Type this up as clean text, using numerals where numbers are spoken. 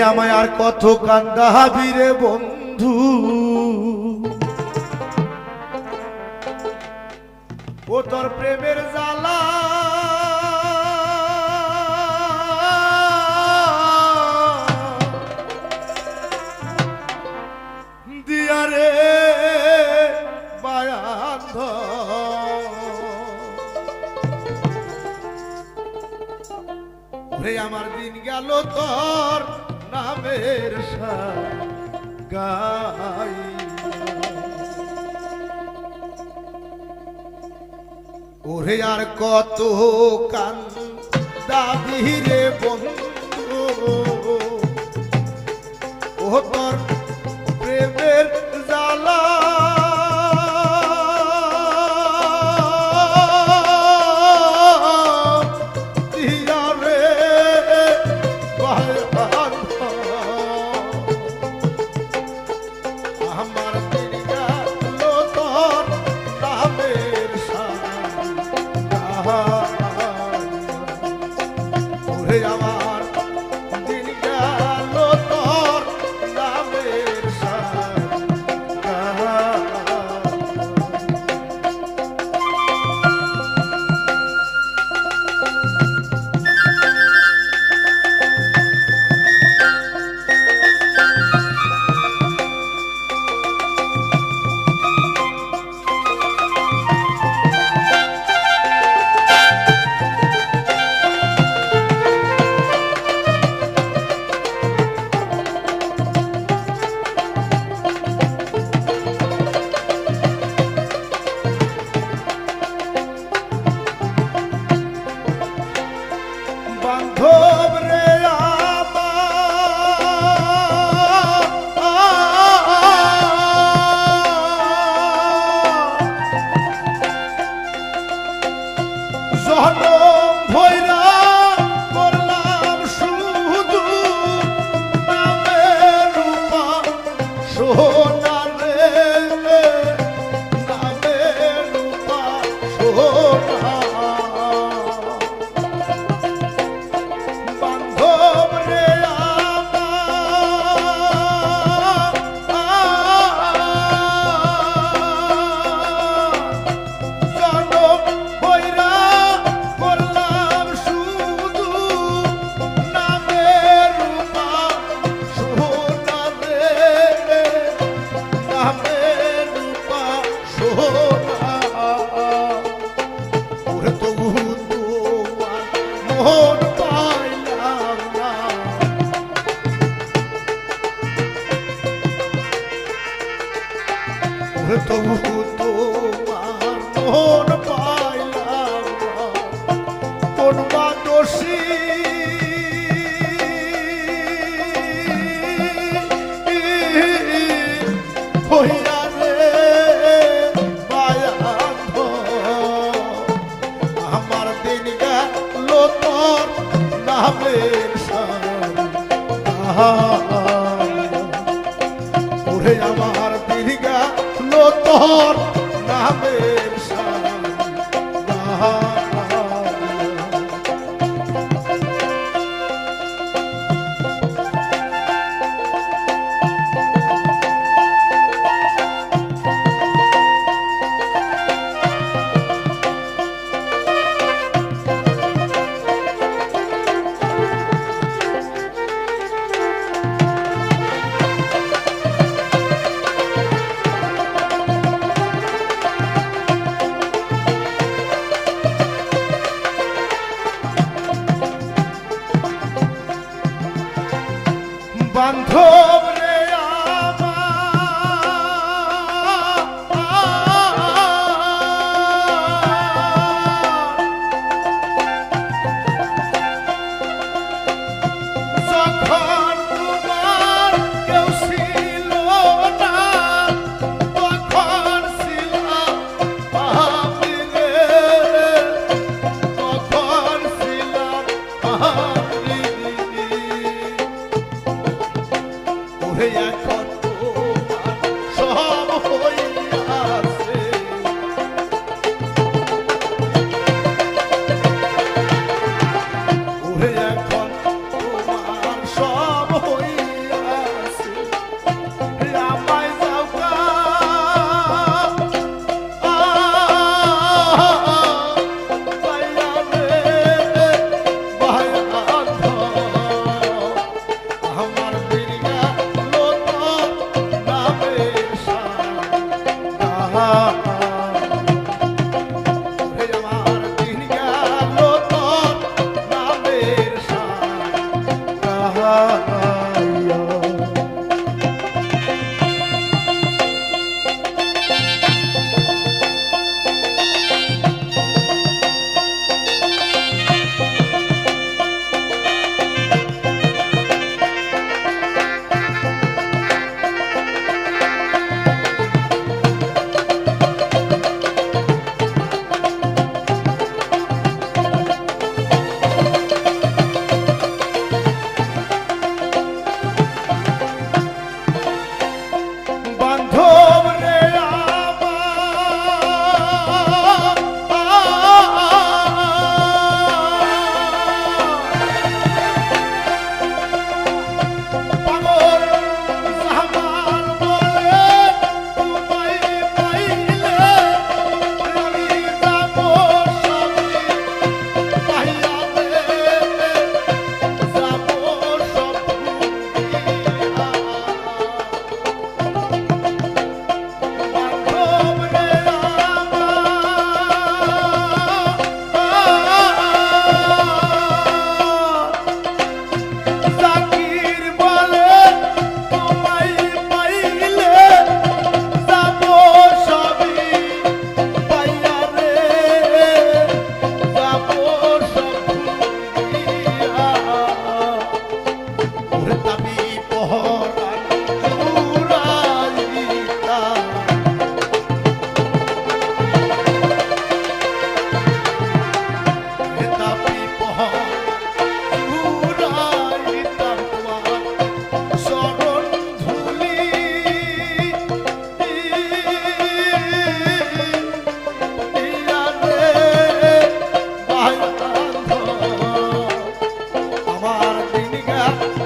আমায় আর কত কান্দাবি রে বন্ধু, ও তোর প্রেমের জ্বালা দিয়া রে বায়ান্ধ। ওরে আমার দিন গেল তোর নামের গাই, ওরে আর কত কান্দাবি রে বন্ধু, ও তোর প্রেমের জ্বালা দিয়া রে আমার দিন গেল তোর নামের ওরে আমার দিন গেল তোর নামের বান্ধব রে জনম ভৈরা করলাম শুধু নামের রূপা সোনা রে, নামের রূপা সোনা। মোহন পাইলাম না, তবু তোমার মোহন পাইলাম না, কোন বা দোষী হইয়া রে বায়ান্ধ। আমার দিন গেল তোর নামের ওরে আমার দিন গেল তোর নামের বান্ধব রে যখন তোমার কেউ ছিল না, তখন ছিলাম আমি রে, তখন ছিলাম আমি। ওরে এখন তোমার সব হইয়াছে, ওরে এখন তোমার সব হইয়াছে। না